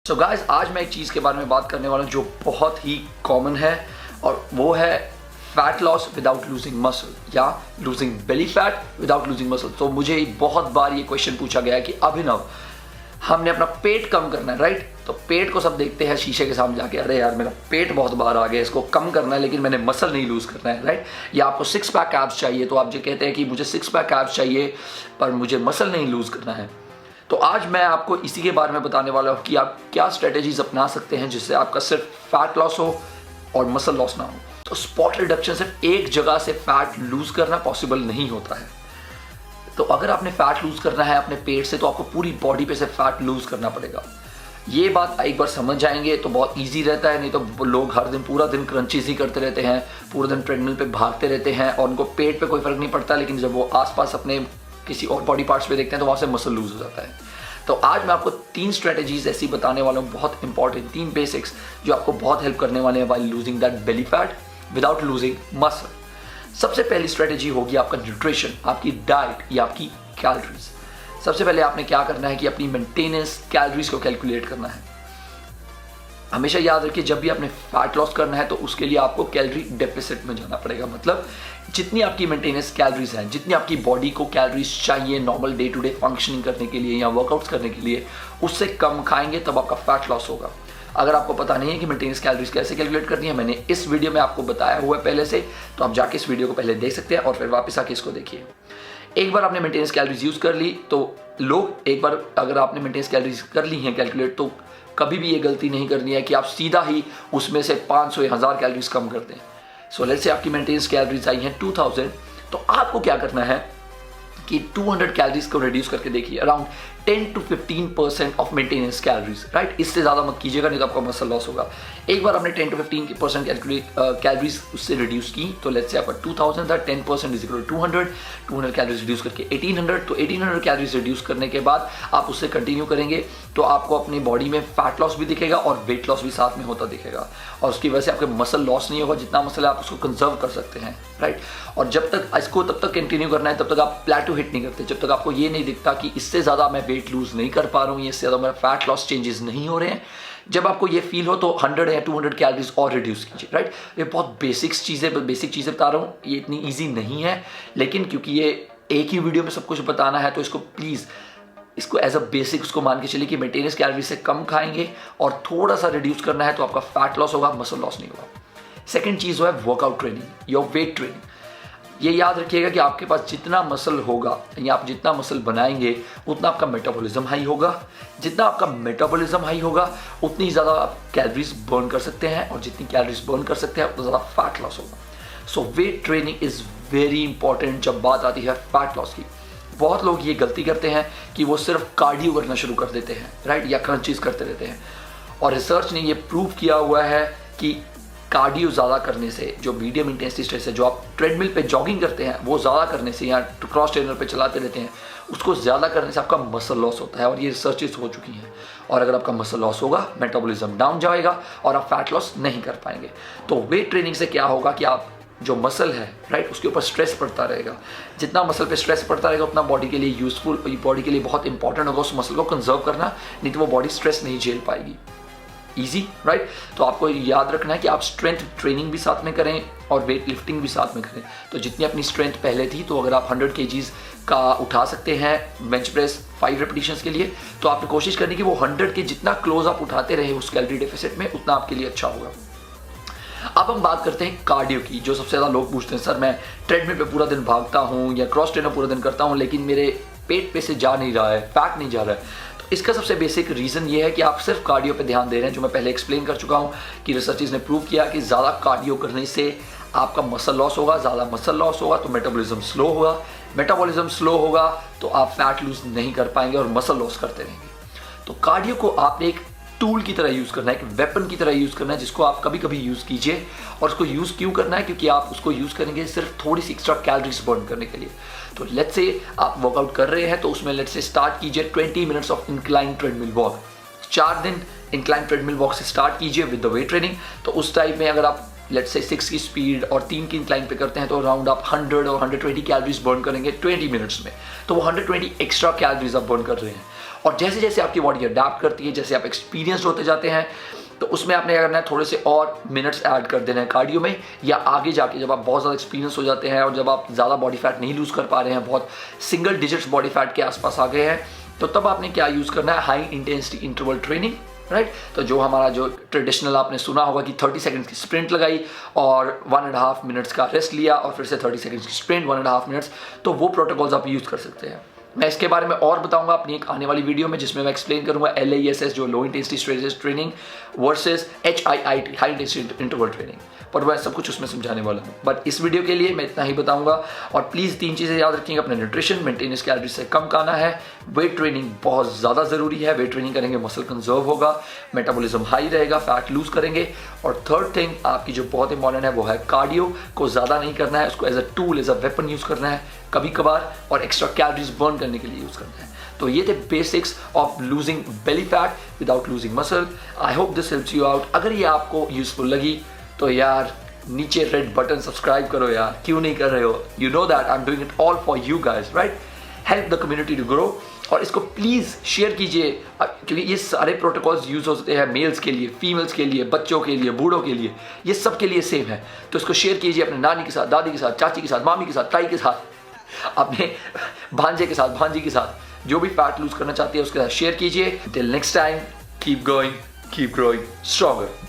So guys, आज मैं एक चीज़ के बारे में बात करने वाला हूँ जो बहुत ही कॉमन है और वो है fat loss without losing muscle या losing belly fat without losing muscle. तो मुझे बहुत बार ये क्वेश्चन पूछा गया है कि अभिनव, हमने अपना पेट कम करना है, राइट? तो पेट को सब देखते हैं शीशे के सामने जाके, अरे यार मेरा पेट बहुत बाहर आ गया, इसको कम करना है लेकिन मैंने मसल नहीं लूज करना है, राइट? या आपको सिक्स पैक एब्स चाहिए, तो आप जो कहते हैं कि मुझे सिक्स पैक एब्स चाहिए पर मुझे मसल नहीं लूज करना है। तो आज मैं आपको इसी के बारे में बताने वाला हूँ कि आप क्या स्ट्रेटेजीज अपना सकते हैं जिससे आपका सिर्फ फैट लॉस हो और मसल लॉस ना हो। तो स्पॉट रिडक्शन सिर्फ एक जगह से फैट लूज करना पॉसिबल नहीं होता है। तो अगर आपने फैट लूज करना है अपने पेट से, तो आपको पूरी बॉडी पे से फैट लूज करना पड़ेगा। ये बात एक बार समझ जाएंगे तो बहुत इजी रहता है, नहीं तो लोग हर दिन पूरा दिन क्रंचीज ही करते रहते हैं, पूरा दिन ट्रेडमिल पे भागते रहते हैं और उनको पेट पे कोई फर्क नहीं पड़ता, लेकिन जब वो आसपास अपने किसी और बॉडी पार्ट्स पे देखते हैं तो वहाँ से मसल लूज हो जाता है। तो आज मैं आपको 3 स्ट्रेटेजीज ऐसी बताने वाला हूँ, बहुत इंपॉर्टेंट 3 बेसिक्स जो आपको बहुत हेल्प करने वाले हैं while losing that Bailey fat without losing muscle. सबसे पहली स्ट्रेटेजी होगी आपका न्यूट्रिशन, आपकी डाइट या आपकी कैलोरीज। सबसे पहले आपने क्या करना है कि अपनी मेंटेनेंस कैलोरीज को कैलकुलेट करना है। हमेशा याद रखिए, जब भी आपने फैट लॉस करना है तो उसके लिए आपको कैलोरी डेफिसिट में जाना पड़ेगा। मतलब जितनी आपकी मेंटेनेंस कैलोरीज हैं, जितनी आपकी बॉडी को कैलोरीज चाहिए normal day to day functioning करने के लिए या वर्कआउट्स करने के लिए, उससे कम खाएंगे तब आपका फैट लॉस होगा। अगर आपको पता नहीं है कि मेंटेनेंस कैलोरीज कैसे कैलकुलेट करनी है, मैंने इस वीडियो में आपको बताया हुआ है पहले से, तो आप जाके इस वीडियो को पहले देख सकते हैं और फिर वापस आके इसको देखिए। एक बार आपने मेंटेनेंस कैलोरीज यूज कर ली तो लोग, एक बार अगर आपने मेंटेनेंस कैलोरीज कर ली हैं कैलकुलेट, तो कभी भी ये गलती नहीं करनी है कि आप सीधा ही उसमें से 500 या 1000 कैलोरीज कम कर दें। सो लेट्स से आपकी मेंटेनेंस कैलोरीज आई हैं 2000, तो आपको क्या करना है कि 200 कैलोरीज को रिड्यूस करके देखिए, around 10 to 15% of maintenance calories, right? इससे ज़्यादा मत कीजिएगा, नहीं तो आपका मसल लॉस होगा। एक बार आपने 10 to 15% कैलोरीज उससे रिड्यूस की, तो लेट्स से आपका 2000 था, 10% is equal to 200 calories reduce करके 1800, तो 1800 कैलोरीज रिड्यूस करने के बाद आप उससे कंटिन्यू करेंगे तो आपको अपनी बॉडी में फैट लॉस भी दिखेगा और वेट लॉस भी साथ में होता दिखेगा, और उसकी वजह से आपके मसल लॉस नहीं होगा। जितना मसल है आप उसको कंजर्व कर सकते हैं, राइट? और जब तक इसको तब तक कंटिन्यू करना है, तब तक आप प्लेटो हिट नहीं करते, जब तक आपको ये नहीं दिखता कि इससे ज़्यादा मैं वेट लूज नहीं कर पा रहा हूँ, इससे ज़्यादा मेरा फैट लॉस चेंजेस नहीं हो रहे हैं। जब आपको ये फील हो तो 100 या 200 कैलोरीज और रिड्यूस कीजिए, राइट? ये बहुत बेसिक चीज़ें बता रहा हूँ, ये इतनी ईजी नहीं है, लेकिन क्योंकि ये एक ही वीडियो में सब कुछ बताना है तो इसको प्लीज़ इसको एज अ बेसिक उसको मान के चलिए कि मेंटेनेंस कैलोरी से कम खाएंगे और थोड़ा सा रिड्यूस करना है तो आपका फैट लॉस होगा, मसल लॉस नहीं होगा। सेकंड चीज़ है workout training, your weight training. ये याद रखिएगा कि आपके पास जितना मसल होगा या आप जितना मसल बनाएंगे उतना आपका मेटाबॉलिज्म हाई होगा। जितना आपका मेटाबॉलिज्म हाई होगा उतनी ज़्यादा आप कैलोरीज बर्न कर सकते हैं, और जितनी कैलोरीज बर्न कर सकते हैं उतना ज़्यादा फैट लॉस होगा। So weight training is very important जब बात आती है फैट लॉस की। बहुत लोग ये गलती करते हैं कि वो सिर्फ कार्डियो करना शुरू कर देते हैं, राइट? या क्रंचीज करते रहते हैं, और रिसर्च ने ये प्रूव किया हुआ है कि कार्डियो ज़्यादा करने से, जो मीडियम इंटेंसिटी स्ट्रेस है, जो आप ट्रेडमिल पे जॉगिंग करते हैं वो ज़्यादा करने से, या क्रॉस ट्रेनर पे चलाते रहते हैं उसको ज़्यादा करने से आपका मसल लॉस होता है, और ये रिसर्चेस हो चुकी हैं। और अगर आपका मसल लॉस होगा, मेटाबॉलिज्म डाउन जाएगा और आप फैट लॉस नहीं कर पाएंगे। तो वेट ट्रेनिंग से क्या होगा कि आप जो मसल है, राइट, उसके ऊपर स्ट्रेस पड़ता रहेगा। जितना मसल पे स्ट्रेस पड़ता रहेगा उतना बॉडी के लिए यूजफुल, बॉडी के लिए बहुत इंपॉर्टेंट होगा उस मसल को कंजर्व करना, नहीं तो वो बॉडी स्ट्रेस नहीं झेल पाएगी। Easy, right? तो आपको याद रखना है कि आप स्ट्रेंथ ट्रेनिंग भी साथ में करें और वेट लिफ्टिंग भी साथ में करें। तो जितनी अपनी स्ट्रेंथ पहले थी, तो अगर आप 100 kgs का उठा सकते हैं बेंच प्रेस 5 रेपिटेशंस के लिए, तो आपने कोशिश करनी कि वो 100 के जितना क्लोज आप उठाते रहे उस कैलोरी डेफिसिट में, उतना आपके लिए अच्छा होगा। अब हम बात करते हैं कार्डियो की, जो सबसे ज़्यादा लोग पूछते हैं, सर मैं ट्रेडमिल पे पूरा दिन भागता हूँ या क्रॉस ट्रेनर पूरा दिन करता हूँ लेकिन मेरे पेट पे से जा नहीं रहा है, फैट नहीं जा रहा है। तो इसका सबसे बेसिक रीज़न ये है कि आप सिर्फ कार्डियो पे ध्यान दे रहे हैं, जो मैं पहले एक्सप्लेन कर चुका हूँ कि रिसर्चेस ने प्रूव किया कि ज़्यादा कार्डियो करने से आपका मसल लॉस होगा, ज़्यादा मसल लॉस होगा तो मेटाबॉलिज्म स्लो होगा, मेटाबॉलिज्म स्लो होगा तो आप फैट लूज नहीं कर पाएंगे और मसल लॉस करते रहेंगे। तो कार्डियो को आपने एक टूल की तरह यूज़ करना है, एक वेपन की तरह यूज़ करना है, जिसको आप कभी कभी यूज़ कीजिए। और उसको यूज़ क्यों करना है? क्योंकि आप उसको यूज़ करेंगे सिर्फ थोड़ी सी एक्स्ट्रा कैलोरीज बर्न करने के लिए। तो लेट्स से आप वर्कआउट कर रहे हैं तो उसमें लेट्स से स्टार्ट कीजिए 20 minutes of incline treadmill walk. 4 दिन इंक्लाइन ट्रेडमिल वॉक से स्टार्ट कीजिए विद द वेट ट्रेनिंग। तो उस टाइप में अगर आप लेट्स से 6 की स्पीड और 3 की इंक्लाइन पे करते हैं तो अराउंड आप 100 और 120 कैलोरीज बर्न करेंगे 20 मिनट्स में। तो वो 120 एक्स्ट्रा कैलोरीज आप बर्न कर रहे हैं। और जैसे जैसे आपकी बॉडी अडैप्ट करती है, जैसे आप एक्सपीरियंस होते जाते हैं, तो उसमें आपने क्या करना है, थोड़े से और मिनट्स ऐड कर देना है कार्डियो में, या आगे जाके जब आप बहुत ज़्यादा एक्सपीरियंस हो जाते हैं और जब आप ज़्यादा बॉडी फैट नहीं लूज़ कर पा रहे हैं, बहुत सिंगल डिजिट्स बॉडी फैट के आसपास आ गए हैं, तो तब आपने क्या यूज़ करना है, high intensity interval training, right. तो जो हमारा जो ट्रेडिशनल आपने सुना होगा कि 30 सेकंड्स की स्प्रिंट लगाई और 1.5 मिनट्स का रेस्ट लिया और फिर से 30 सेकंड्स की स्प्रिंट 1.5 मिनट्स, तो वो प्रोटोकॉल्स आप यूज़ कर सकते हैं। मैं इसके बारे में और बताऊंगा अपनी एक आने वाली वीडियो में, जिसमें मैं एक्सप्लेन करूंगा LISS जो low intensity stretch training versus HIIT high intensity interval training, पर मैं सब कुछ उसमें समझाने वाला हूँ। बट इस वीडियो के लिए मैं इतना ही बताऊंगा। और प्लीज़ 3 चीज़ें याद रखिएगा, अपना न्यूट्रिशन, मेंटेनेंस कैलोरीज से कम खाना है, वेट ट्रेनिंग बहुत ज़्यादा ज़रूरी है, वेट ट्रेनिंग करेंगे मसल कंजर्व होगा, मेटाबॉलिज्म हाई रहेगा, फैट लूज करेंगे। और थर्ड थिंग आपकी जो बहुत इंपॉर्टेंट है वो है कार्डियो को ज़्यादा नहीं करना है, उसको as a tool, as a weapon use करना है कभी कभार, और एक्स्ट्रा कैलोरीज बर्न करने के लिए यूज़ करना है। तो ये थे basics of losing belly fat without losing muscle. I hope this helps you out. अगर ये आपको यूजफुल लगी तो यार नीचे रेड बटन सब्सक्राइब करो यार, क्यों नहीं कर रहे हो? You know that I am doing it all for you guys, right? Help the community to grow. और इसको प्लीज़ शेयर कीजिए, क्योंकि ये सारे प्रोटोकॉल्स यूज होते हैं मेल्स के लिए, फीमेल्स के लिए, बच्चों के लिए, बूढ़ों के लिए, ये सब के लिए सेम है। तो इसको शेयर कीजिए अपने नानी के साथ, दादी के साथ, चाची के साथ, मामी के साथ, ताई के साथ, अपने भांजे के साथ, भांजी के साथ, जो भी फैट लूज करना चाहती है उसके साथ शेयर कीजिए। Till next time, keep going, keep growing stronger.